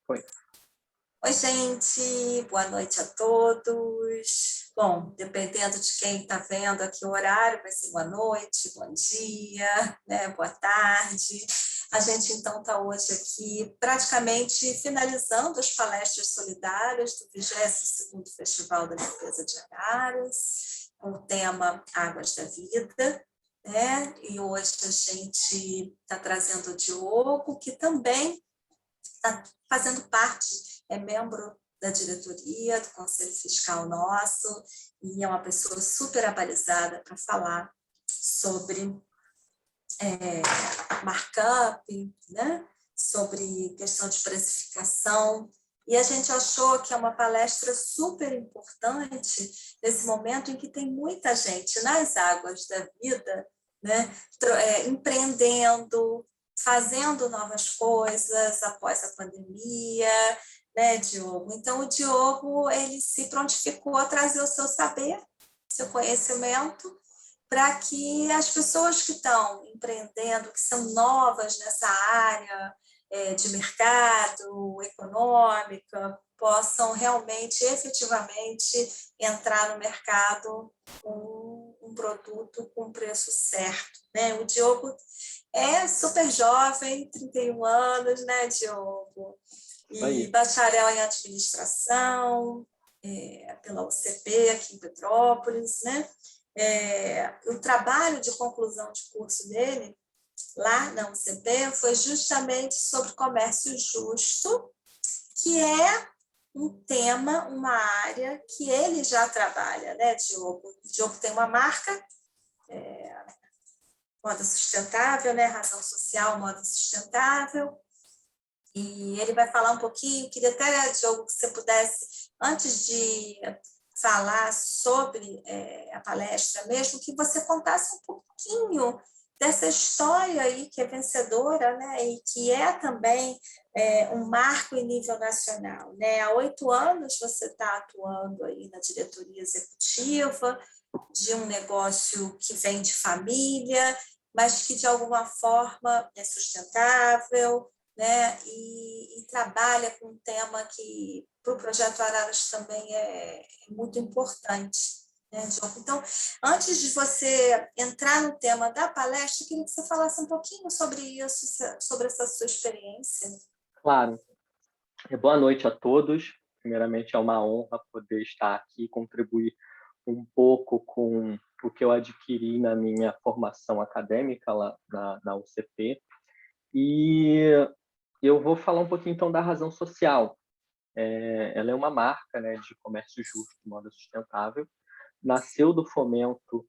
Foi. Oi, gente, boa noite a todos. Bom, dependendo de quem está vendo aqui o horário, vai ser boa noite, bom dia, né? Boa tarde. A gente, então, está hoje aqui praticamente finalizando as palestras solidárias do 22º Festival da Limpeza de Araras, com o tema Águas da Vida, né? E hoje a gente está trazendo o Diogo, que também está fazendo parte, é membro da diretoria, do Conselho Fiscal nosso, e é uma pessoa super abalizada para falar sobre markup, né? Sobre questão de precificação. E a gente achou que é uma palestra super importante nesse momento em que tem muita gente nas águas da vida, né? Empreendendo, fazendo novas coisas após a pandemia, né, Diogo? Então, o Diogo, ele se prontificou a trazer o seu saber, seu conhecimento, para que as pessoas que estão empreendendo, que são novas nessa área de mercado, econômica, possam realmente, efetivamente, entrar no mercado com um produto com preço certo, né? O Diogo é super jovem, 31 anos, né, Diogo? E bacharel em administração, pela UCP, aqui em Petrópolis, né? O trabalho de conclusão de curso dele, lá na UCP, foi justamente sobre comércio justo, que é um tema, uma área que ele já trabalha, né, Diogo? O Diogo tem uma marca, moda sustentável, né? Razão social, moda sustentável, e ele vai falar um pouquinho, queria até, Diogo, que você pudesse, antes de falar sobre a palestra mesmo, que você contasse um pouquinho dessa história aí que é vencedora, né, e que é também um marco em nível nacional, né? Há 8 anos você está atuando aí na diretoria executiva de um negócio que vem de família, mas que de alguma forma é sustentável, né? E trabalha com um tema que para o Projeto Araras também é muito importante, né, Diogo? Então, antes de você entrar no tema da palestra, eu queria que você falasse um pouquinho sobre isso, sobre essa sua experiência. Claro. Boa noite a todos. Primeiramente, é uma honra poder estar aqui e contribuir um pouco com o que eu adquiri na minha formação acadêmica lá na UCP. E eu vou falar um pouquinho, então, da razão social. Ela é uma marca, né, de comércio justo, moda sustentável. Nasceu do fomento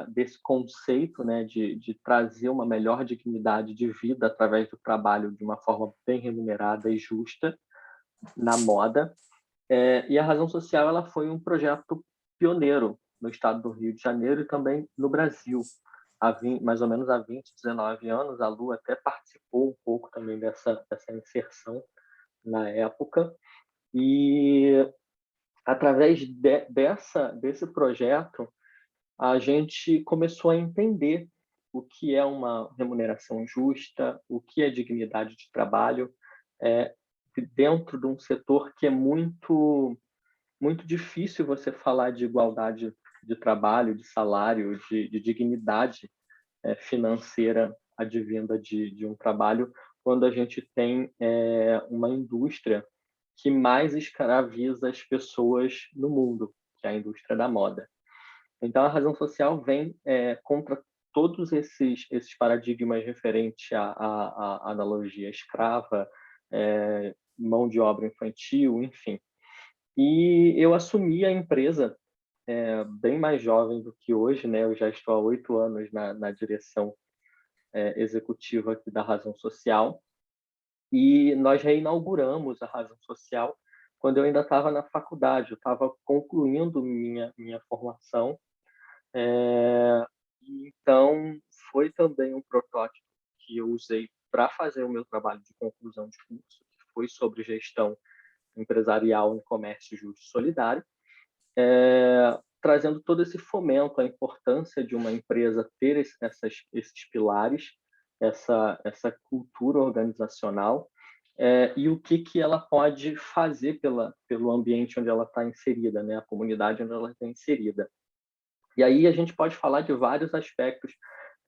desse conceito, né, de trazer uma melhor dignidade de vida através do trabalho de uma forma bem remunerada e justa na moda. E a razão social ela foi um projeto pioneiro no estado do Rio de Janeiro e também no Brasil. Mais ou menos há 20, 19 anos, a Lu até participou um pouco também dessa inserção na época. E através desse projeto, a gente começou a entender o que é uma remuneração justa, o que é dignidade de trabalho, dentro de um setor que é muito, muito difícil você falar de igualdade de trabalho, de salário, de dignidade financeira advinda de um trabalho, quando a gente tem uma indústria que mais escraviza as pessoas no mundo, que é a indústria da moda. Então, a razão social vem contra todos esses paradigmas referentes à analogia escrava, mão de obra infantil, enfim. E eu assumi a empresa bem mais jovem do que hoje, né? Eu já estou há 8 anos na direção executiva aqui da Razão Social, e nós reinauguramos a Razão Social quando eu ainda estava na faculdade, eu estava concluindo minha formação. Então, foi também um protótipo que eu usei para fazer o meu trabalho de conclusão de curso, que foi sobre gestão empresarial em comércio justo e solidário, trazendo todo esse fomento, a importância de uma empresa ter esses pilares, essa cultura organizacional e o que ela pode fazer pelo ambiente onde ela está inserida, né? A comunidade onde ela está inserida. E aí a gente pode falar de vários aspectos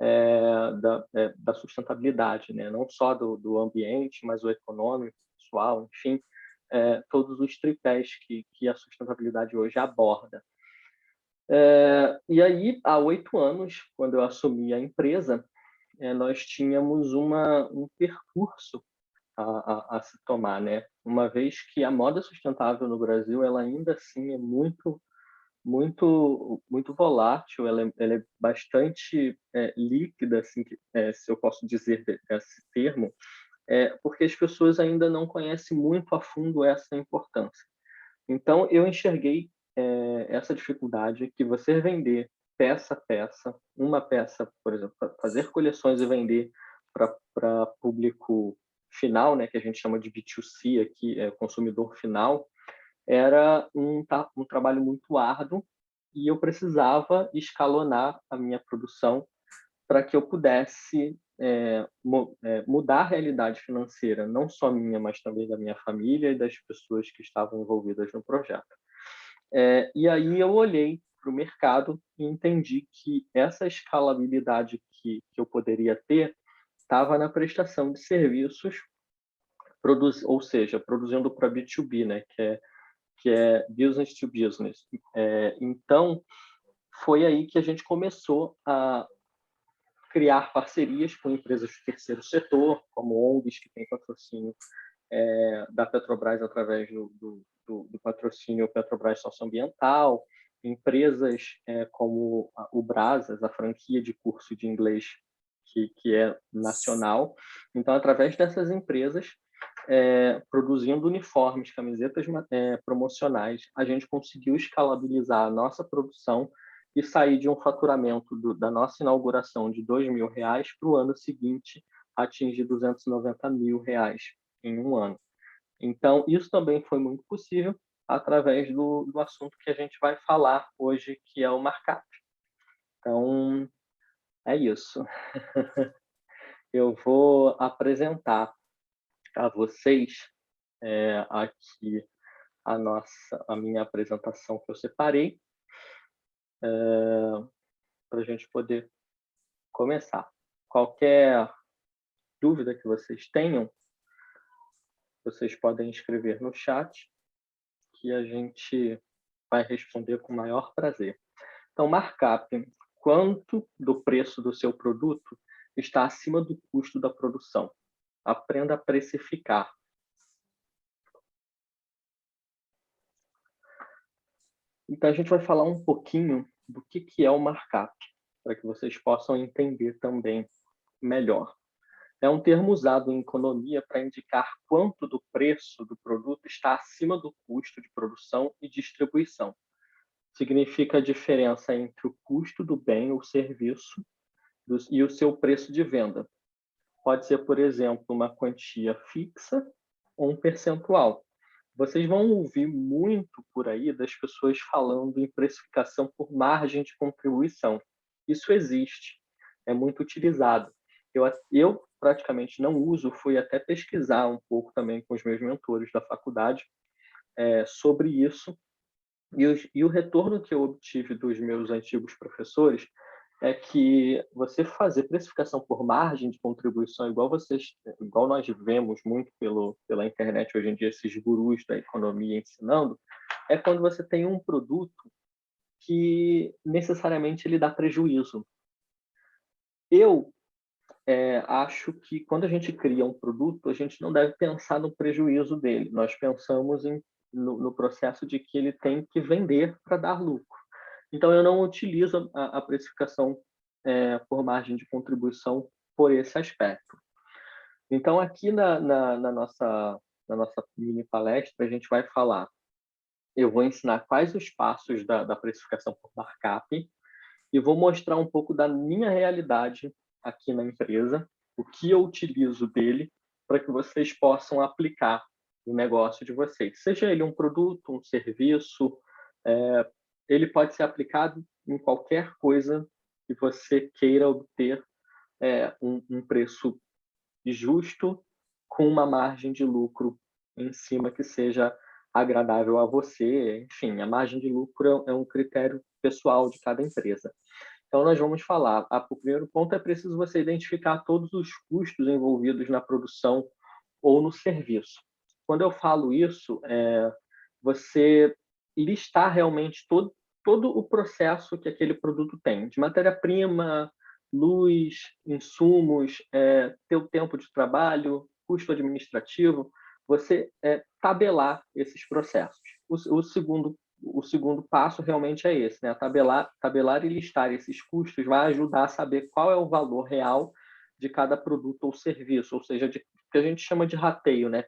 da sustentabilidade, né? Não só do ambiente, mas o econômico, social, enfim, todos os tripés que a sustentabilidade hoje aborda. E aí, há 8 anos, quando eu assumi a empresa, nós tínhamos um percurso a se tomar, né? Uma vez que a moda sustentável no Brasil, ela ainda assim é muito volátil, ela é bastante líquida, assim, se eu posso dizer esse termo, porque as pessoas ainda não conhecem muito a fundo essa importância. Então, eu enxerguei essa dificuldade que você vender peça a peça, uma peça, por exemplo, fazer coleções e vender para público final, né, que a gente chama de B2C aqui, consumidor final, era um trabalho muito árduo e eu precisava escalonar a minha produção para que eu pudesse mudar a realidade financeira, não só minha, mas também da minha família e das pessoas que estavam envolvidas no projeto. E aí eu olhei para o mercado e entendi que essa escalabilidade que eu poderia ter estava na prestação de serviços, ou seja, produzindo para B2B, né, que é business to business. Então, foi aí que a gente começou a criar parcerias com empresas do terceiro setor, como ONGs que têm patrocínio da Petrobras através do patrocínio Petrobras Socioambiental, empresas como o Brasas, a franquia de curso de inglês que é nacional. Então, através dessas empresas, produzindo uniformes, camisetas promocionais, a gente conseguiu escalabilizar a nossa produção e sair de um faturamento da nossa inauguração de R$ 2.000 para o ano seguinte atingir R$ 290.000 em um ano. Então, isso também foi muito possível através do assunto que a gente vai falar hoje, que é o markup. Então, é isso. Eu vou apresentar a vocês aqui a minha apresentação que eu separei para a gente poder começar. Qualquer dúvida que vocês tenham, vocês podem escrever no chat que a gente vai responder com o maior prazer. Então, markup, quanto do preço do seu produto está acima do custo da produção? Aprenda a precificar. Então, a gente vai falar um pouquinho do que é o markup, para que vocês possam entender também melhor. É um termo usado em economia para indicar quanto do preço do produto está acima do custo de produção e distribuição. Significa a diferença entre o custo do bem ou serviço e o seu preço de venda. Pode ser, por exemplo, uma quantia fixa ou um percentual. Vocês vão ouvir muito por aí das pessoas falando em precificação por margem de contribuição. Isso existe, é muito utilizado. Eu praticamente não uso, fui até pesquisar um pouco também com os meus mentores da faculdade sobre isso, e o retorno que eu obtive dos meus antigos professores é que você fazer precificação por margem de contribuição, igual nós vemos muito pela internet hoje em dia, esses gurus da economia ensinando, é quando você tem um produto que necessariamente ele dá prejuízo. Eu acho que quando a gente cria um produto, a gente não deve pensar no prejuízo dele. Nós pensamos no processo de que ele tem que vender para dar lucro. Então, eu não utilizo a precificação por margem de contribuição por esse aspecto. Então, aqui na nossa mini palestra, a gente vai falar, eu vou ensinar quais os passos da precificação por markup e vou mostrar um pouco da minha realidade aqui na empresa, o que eu utilizo dele para que vocês possam aplicar no negócio de vocês. Seja ele um produto, um serviço, ele pode ser aplicado em qualquer coisa que você queira obter um preço justo, com uma margem de lucro em cima que seja agradável a você. Enfim, a margem de lucro é um critério pessoal de cada empresa. Então, nós vamos falar. O primeiro ponto é preciso você identificar todos os custos envolvidos na produção ou no serviço. Quando eu falo isso, você listar realmente todo o processo que aquele produto tem, de matéria-prima, luz, insumos, teu tempo de trabalho, custo administrativo, você tabelar esses processos. O segundo passo realmente é esse, né? Tabelar e listar esses custos vai ajudar a saber qual é o valor real de cada produto ou serviço, ou seja, que a gente chama de rateio, né?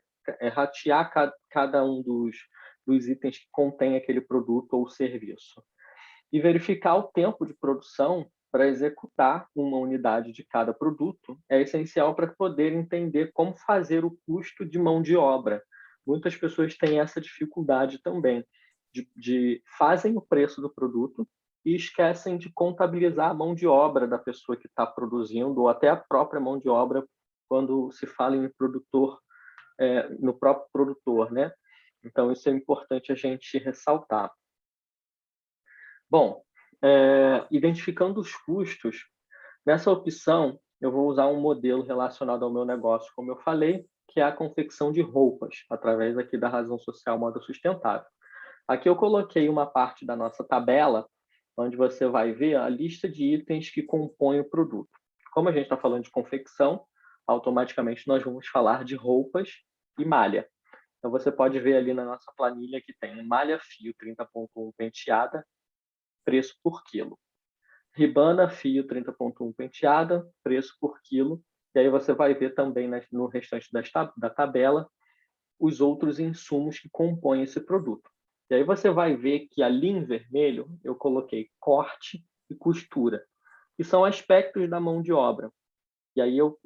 Ratear cada um dos itens que contém aquele produto ou serviço. E verificar o tempo de produção para executar uma unidade de cada produto é essencial para poder entender como fazer o custo de mão de obra. Muitas pessoas têm essa dificuldade também, fazem o preço do produto e esquecem de contabilizar a mão de obra da pessoa que está produzindo, ou até a própria mão de obra, quando se fala em produtor, no próprio produtor, né? Então, isso é importante a gente ressaltar. Bom, identificando os custos, nessa opção, eu vou usar um modelo relacionado ao meu negócio, como eu falei, que é a confecção de roupas, através aqui da razão social moda sustentável. Aqui eu coloquei uma parte da nossa tabela, onde você vai ver a lista de itens que compõem o produto. Como a gente está falando de confecção, automaticamente nós vamos falar de roupas e malha. Então, você pode ver ali na nossa planilha que tem malha fio 30.1 penteada, preço por quilo. Ribana fio 30.1 penteada, preço por quilo. E aí você vai ver também no restante da tabela os outros insumos que compõem esse produto. E aí você vai ver que ali em vermelho eu coloquei corte e costura, que são aspectos da mão de obra. E aí eu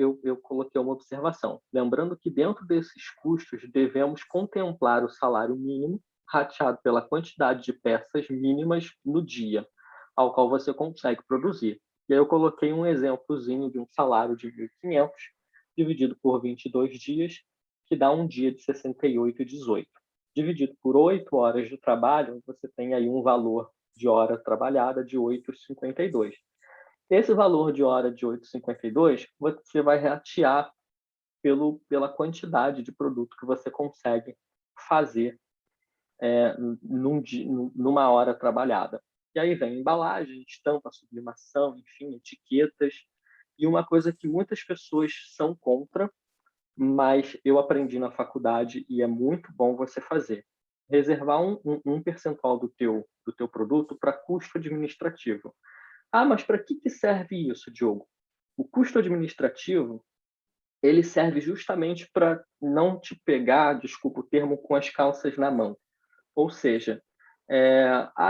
coloquei uma observação, lembrando que dentro desses custos devemos contemplar o salário mínimo rateado pela quantidade de peças mínimas no dia, ao qual você consegue produzir. E aí eu coloquei um exemplozinho de um salário de 1.500 dividido por 22 dias, que dá um dia de 68,18. Dividido por 8 horas de trabalho, você tem aí um valor de hora trabalhada de 8,52. Esse valor de hora de 8,52, você vai ratear pela quantidade de produto que você consegue fazer numa hora trabalhada. E aí vem embalagem, estampa, sublimação, enfim, etiquetas. E uma coisa que muitas pessoas são contra, mas eu aprendi na faculdade e é muito bom você fazer. Reservar um percentual do teu produto para custo administrativo. Ah, mas para que serve isso, Diogo? O custo administrativo, ele serve justamente para não te pegar, desculpa o termo, com as calças na mão. Ou seja,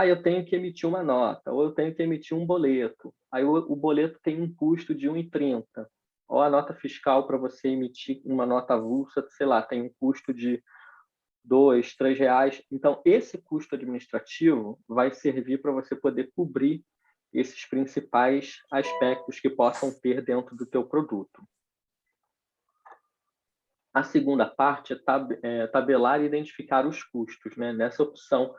eu tenho que emitir uma nota, ou eu tenho que emitir um boleto. Aí o boleto tem um custo de 1,30. Ou a nota fiscal para você emitir uma nota avulsa, sei lá, tem um custo de R$ 2, R$ 3. Então, esse custo administrativo vai servir para você poder cobrir esses principais aspectos que possam ter dentro do teu produto. A segunda parte é tabelar e identificar os custos, né? Nessa opção,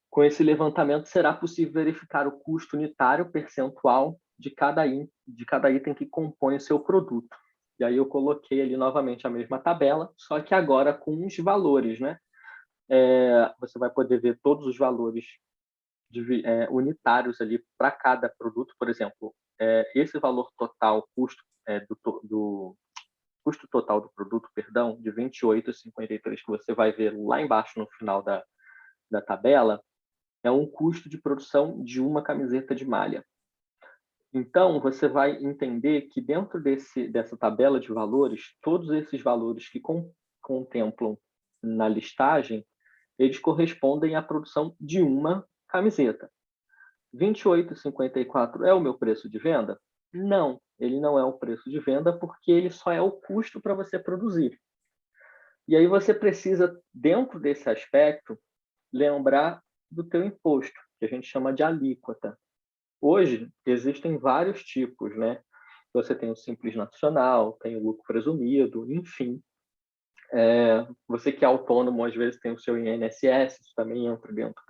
com esse levantamento, será possível verificar o custo unitário percentual de cada item que compõe o seu produto. E aí eu coloquei ali novamente a mesma tabela, só que agora com os valores, né? Você vai poder ver todos os valores unitários ali para cada produto. Por exemplo, esse valor total, do custo total do produto, perdão, de 28,53 que você vai ver lá embaixo no final da tabela, é um custo de produção de uma camiseta de malha. Então, você vai entender que dentro dessa tabela de valores, todos esses valores que contemplam na listagem, eles correspondem à produção de uma camiseta. 28,54 é o meu preço de venda? Não, ele não é o preço de venda porque ele só é o custo para você produzir. E aí você precisa, dentro desse aspecto, lembrar do teu imposto, que a gente chama de alíquota. Hoje, existem vários tipos, né? Você tem o Simples Nacional, tem o lucro presumido, enfim. Você que é autônomo, às vezes tem o seu INSS, isso também entra dentro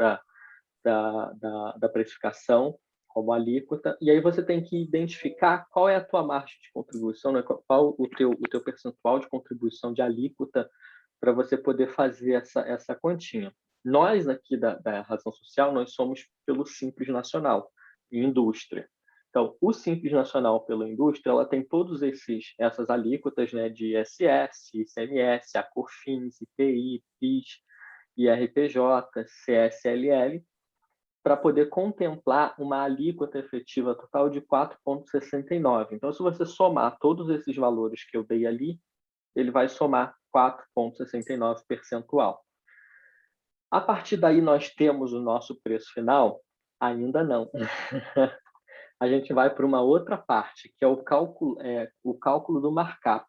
da precificação como alíquota, e aí você tem que identificar qual é a tua margem de contribuição, né? Qual o teu percentual de contribuição de alíquota para você poder fazer essa continha. Nós aqui da Razão Social, nós somos pelo Simples Nacional, indústria. Então, o Simples Nacional pela indústria, ela tem todos essas alíquotas, né, de ISS, ICMS, a COFINS, IPI, PIS, IRPJ, CSLL, para poder contemplar uma alíquota efetiva total de 4,69. Então, se você somar todos esses valores que eu dei ali, ele vai somar 4,69 percentual. A partir daí, nós temos o nosso preço final? Ainda não. A gente vai para uma outra parte, que é o cálculo do markup.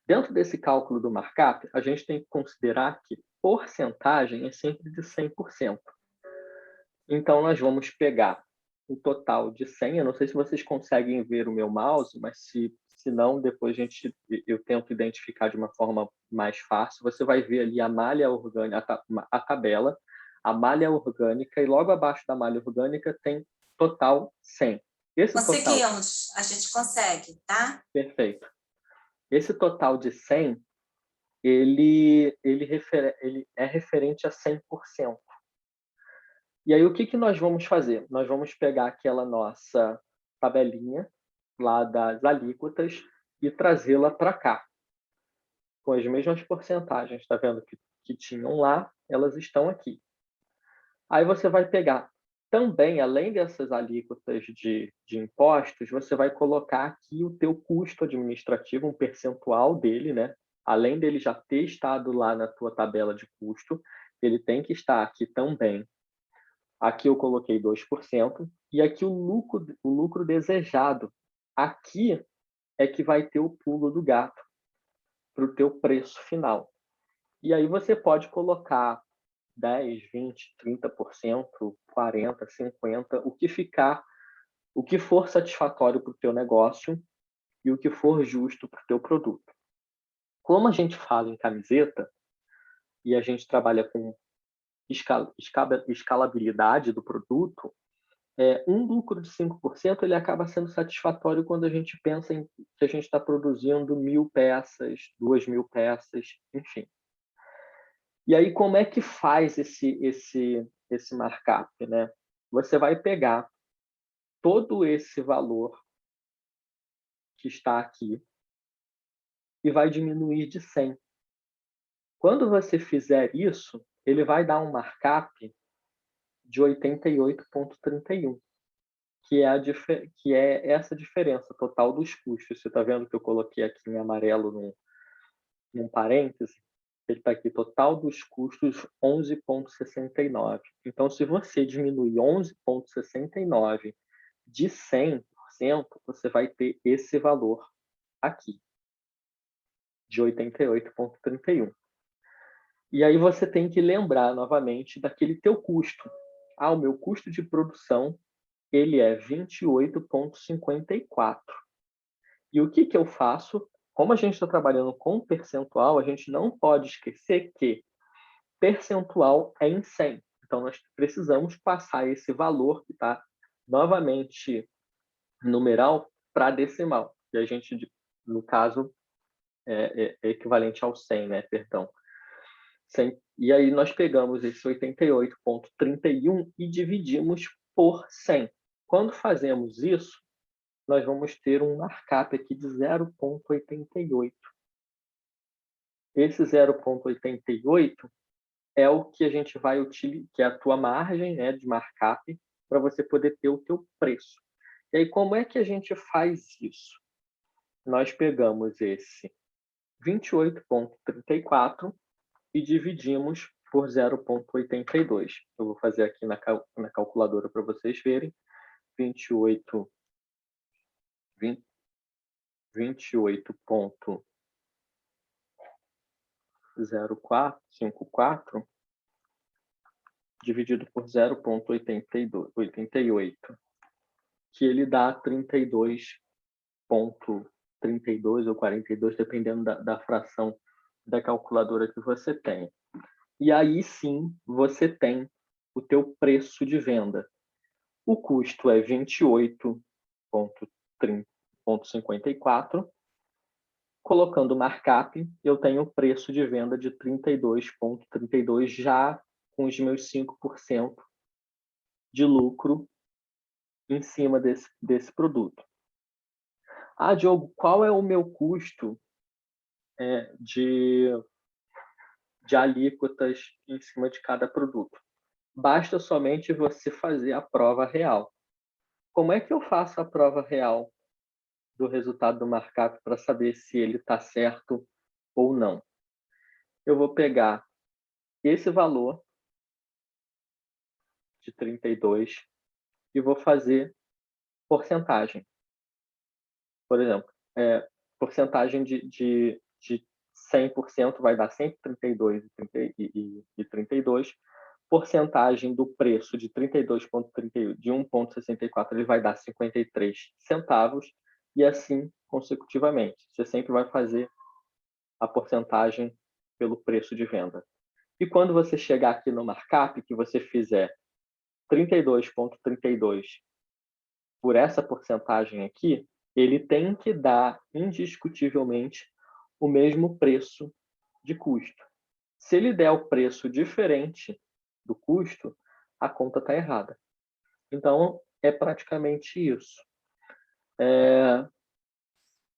Dentro desse cálculo do markup, a gente tem que considerar que porcentagem é sempre de 100%. Então, nós vamos pegar o total de 100. Eu não sei se vocês conseguem ver o meu mouse, mas se não, depois eu tento identificar de uma forma mais fácil. Você vai ver ali a malha orgânica, a tabela, a malha orgânica, e logo abaixo da malha orgânica tem total 100. Conseguimos, a gente consegue, tá? Perfeito. Esse total de 100, ele é referente a 100%. E aí, o que nós vamos fazer? Nós vamos pegar aquela nossa tabelinha lá das alíquotas e trazê-la para cá, com as mesmas porcentagens. Está vendo que tinham lá, elas estão aqui. Aí você vai pegar também, além dessas alíquotas de impostos, você vai colocar aqui o teu custo administrativo, um percentual dele, né? Além dele já ter estado lá na tua tabela de custo, ele tem que estar aqui também. Aqui eu coloquei 2%, e aqui o lucro desejado. Aqui é que vai ter o pulo do gato para o teu preço final. E aí você pode colocar 10, 20, 30%, 40%, 50%, o que for satisfatório para o teu negócio e o que for justo para o teu produto. Como a gente fala em camiseta e a gente trabalha com escalabilidade do produto, um lucro de 5% ele acaba sendo satisfatório quando a gente pensa em que a gente está produzindo 1.000 peças, 2.000 peças, enfim. E aí, como é que faz esse markup, né? Você vai pegar todo esse valor que está aqui e vai diminuir de 100. Quando você fizer isso, ele vai dar um markup de 88,31. Que é essa diferença total dos custos. Você está vendo que eu coloquei aqui em amarelo num parêntese? Ele está aqui, total dos custos 11,69. Então, se você diminuir 11,69 de 100%, você vai ter esse valor aqui, de 88,31. E aí você tem que lembrar novamente daquele teu custo. O meu custo de produção ele é 28,54. E o que eu faço? Como a gente está trabalhando com percentual, a gente não pode esquecer que percentual é em 100. Então, nós precisamos passar esse valor que está novamente numeral para decimal. E a gente, no caso, é equivalente ao 100, né? Perdão. 100. E aí nós pegamos esse 88,31 e dividimos por 100. Quando fazemos isso, nós vamos ter um markup aqui de 0,88. Esse 0,88 é o que a gente vai utilizar, que é a tua margem, né, de markup, para você poder ter o teu preço. E aí, como é que a gente faz isso? Nós pegamos esse 28,34 e dividimos por 0,82. Eu vou fazer aqui na calculadora para vocês verem. 28,54 dividido por 0,88, que ele dá 32 32 ou 42, dependendo da fração da calculadora que você tem. E aí sim você tem o teu preço de venda. O custo é 28,54. Colocando markup, eu tenho o preço de venda de 32,32 já com os meus 5% de lucro em cima desse produto. Ah, Diogo, qual é o meu custo de alíquotas em cima de cada produto? Basta somente você fazer a prova real. Como é que eu faço a prova real do resultado do markup para saber se ele está certo ou não? Eu vou pegar esse valor de 32 e vou fazer porcentagem. Por exemplo, porcentagem de 100% vai dar 132 e 32. Porcentagem do preço de 32,31 de 1,64 ele vai dar 53 centavos e assim consecutivamente. Você sempre vai fazer a porcentagem pelo preço de venda. E quando você chegar aqui no markup, que você fizer 32,32 por essa porcentagem aqui, ele tem que dar indiscutivelmente o mesmo preço de custo. Se ele der o preço diferente do custo, a conta está errada. Então, é praticamente isso.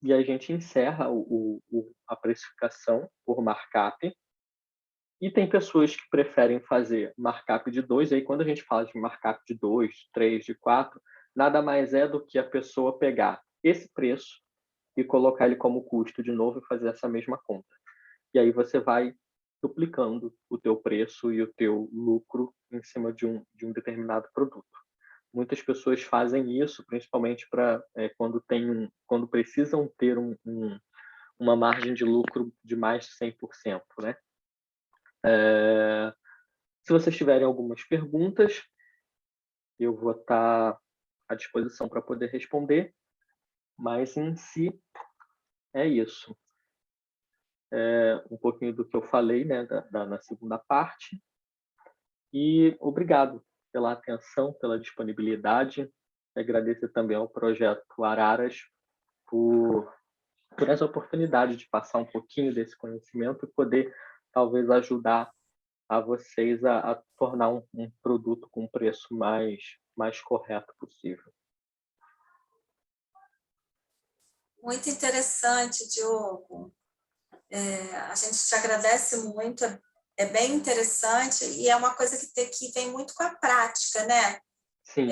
E a gente encerra a precificação por markup. E tem pessoas que preferem fazer markup de 2. Aí, quando a gente fala de markup de 2, 3, de 4, nada mais é do que a pessoa pegar esse preço e colocar ele como custo de novo e fazer essa mesma conta. E aí você vai duplicando o teu preço e o teu lucro em cima de um determinado produto. Muitas pessoas fazem isso, principalmente para quando precisam ter uma margem de lucro de mais de 100%, né? Se vocês tiverem algumas perguntas, eu vou estar à disposição para poder responder, mas em si é isso. Um pouquinho do que eu falei, né, na segunda parte. E obrigado pela atenção, pela disponibilidade. Agradeço também ao Projeto Araras por essa oportunidade de passar um pouquinho desse conhecimento e poder, talvez, ajudar a vocês a tornar um produto com um preço mais correto possível. Muito interessante, Diogo. A gente te agradece muito, é bem interessante e é uma coisa que vem muito com a prática, né? Sim.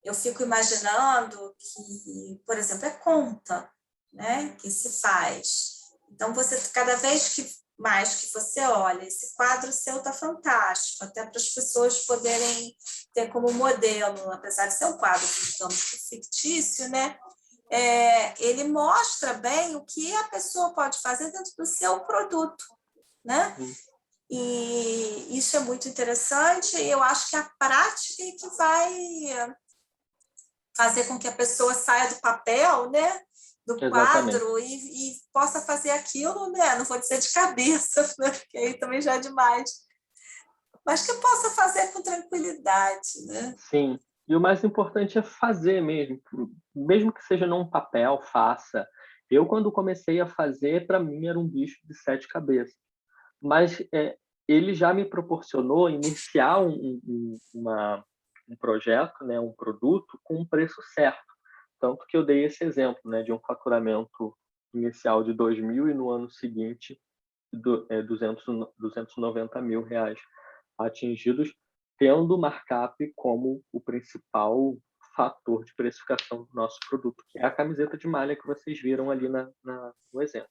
Eu fico imaginando que, por exemplo, é conta, né, que se faz. Então, cada vez mais que você olha, esse quadro seu está fantástico, até para as pessoas poderem ter como modelo, apesar de ser um quadro, digamos, fictício, né? Ele mostra bem o que a pessoa pode fazer dentro do seu produto, né? E isso é muito interessante e eu acho que a prática é que vai fazer com que a pessoa saia do papel, né? Do Exatamente. quadro e possa fazer aquilo, né? Não vou dizer de cabeça, né? Porque aí também já é demais, mas que possa fazer com tranquilidade, né? Sim. E o mais importante é fazer mesmo que seja num papel, faça. Eu, quando comecei a fazer, para mim era um bicho de 7 cabeças. Mas ele já me proporcionou iniciar um projeto, né, um produto com um preço certo. Tanto que eu dei esse exemplo, né, de um faturamento inicial de 2.000 e no ano seguinte 290 mil reais atingidos, tendo o markup como o principal fator de precificação do nosso produto, que é a camiseta de malha que vocês viram ali no exemplo.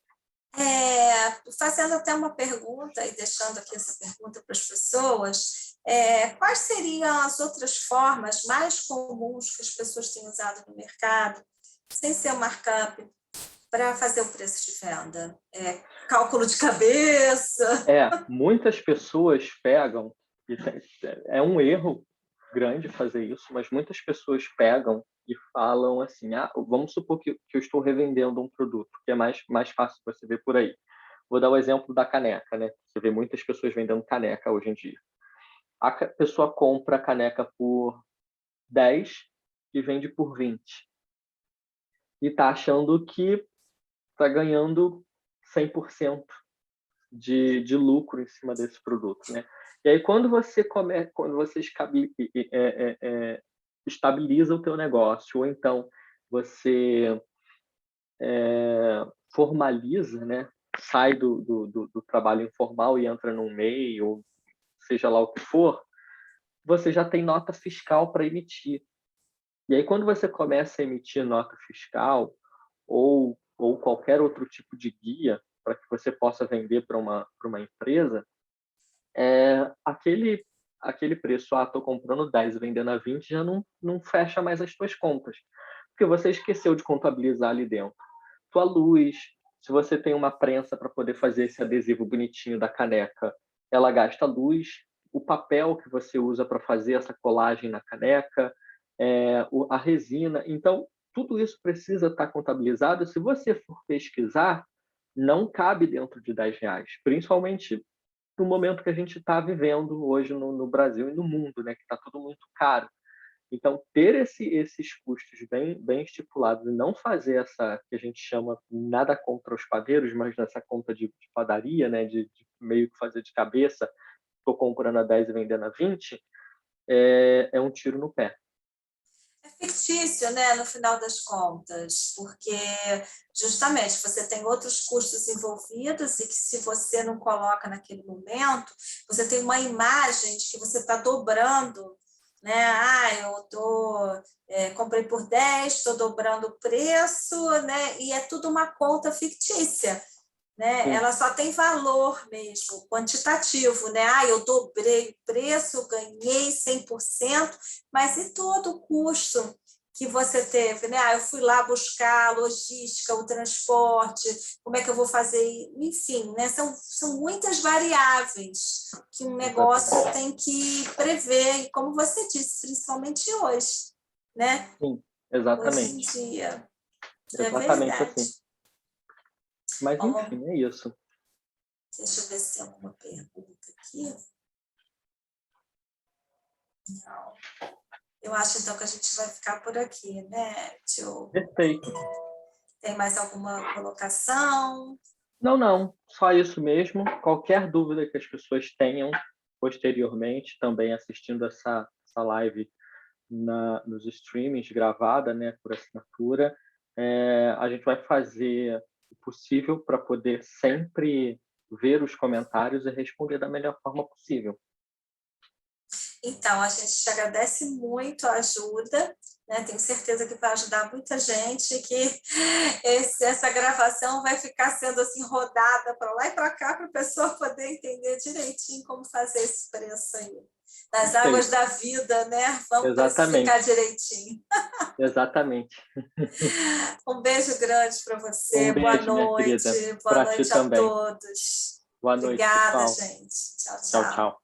Fazendo até uma pergunta e deixando aqui essa pergunta para as pessoas, quais seriam as outras formas mais comuns que as pessoas têm usado no mercado, sem ser o markup, para fazer o preço de venda? Cálculo de cabeça? Muitas pessoas pegam, é um erro grande fazer isso, mas muitas pessoas pegam e falam assim, vamos supor que eu estou revendendo um produto, que é mais fácil você ver por aí. Vou dar o exemplo da caneca, né? Você vê muitas pessoas vendendo caneca hoje em dia. A pessoa compra a caneca por 10 e vende por 20. E está achando que está ganhando 100% de lucro em cima desse produto, né? E aí, quando você estabiliza o teu negócio, ou então você formaliza, né? Sai do trabalho informal e entra num MEI, ou seja lá o que for, você já tem nota fiscal para emitir. E aí, quando você começa a emitir nota fiscal ou qualquer outro tipo de guia para que você possa vender para uma empresa, aquele preço, estou comprando 10 e vendendo a 20, já não fecha mais as tuas contas, porque você esqueceu de contabilizar ali dentro. Tua luz, se você tem uma prensa para poder fazer esse adesivo bonitinho da caneca, ela gasta luz, o papel que você usa para fazer essa colagem na caneca, a resina. Então, tudo isso precisa estar contabilizado. Se você for pesquisar, não cabe dentro de R$ 10, principalmente no momento que a gente está vivendo hoje no Brasil e no mundo, né, que está tudo muito caro. Então, ter esses custos bem estipulados e não fazer essa, que a gente chama, nada contra os padeiros, mas nessa conta de padaria, né, de meio que fazer de cabeça, estou comprando a 10 e vendendo a 20, é um tiro no pé. É fictício, né, no final das contas, porque justamente você tem outros custos envolvidos e que se você não coloca naquele momento, você tem uma imagem de que você está dobrando, né? Comprei por 10, estou dobrando o preço, né? E é tudo uma conta fictícia. Né? Ela só tem valor mesmo, quantitativo, né? Eu dobrei o preço, ganhei 100%, mas e todo o custo que você teve, né? Eu fui lá buscar a logística, o transporte, como é que eu vou fazer? Enfim, né? São muitas variáveis que um negócio tem que prever, e como você disse, principalmente hoje, né? Sim, exatamente. Hoje em dia. Exatamente verdade. assim. Mas, enfim, é isso. Deixa eu ver se tem alguma pergunta aqui. Não. Eu acho, então, que a gente vai ficar por aqui, né, Tio? Perfeito. Tem mais alguma colocação? Não. Só isso mesmo. Qualquer dúvida que as pessoas tenham posteriormente, também assistindo essa live nos streamings gravada, né, por assinatura, a gente vai fazer o possível para poder sempre ver os comentários e responder da melhor forma possível. Então, a gente te agradece muito a ajuda, né? Tenho certeza que vai ajudar muita gente, que essa gravação vai ficar sendo assim rodada para lá e para cá, para a pessoa poder entender direitinho como fazer esse preço aí. Nas águas da vida, né? Vamos precificar direitinho. Exatamente. Um beijo grande para você. Um beijo, minha querida. Boa noite a também. todos. Boa noite, Obrigada, pessoal. gente. Tchau, Tchau, tchau. tchau.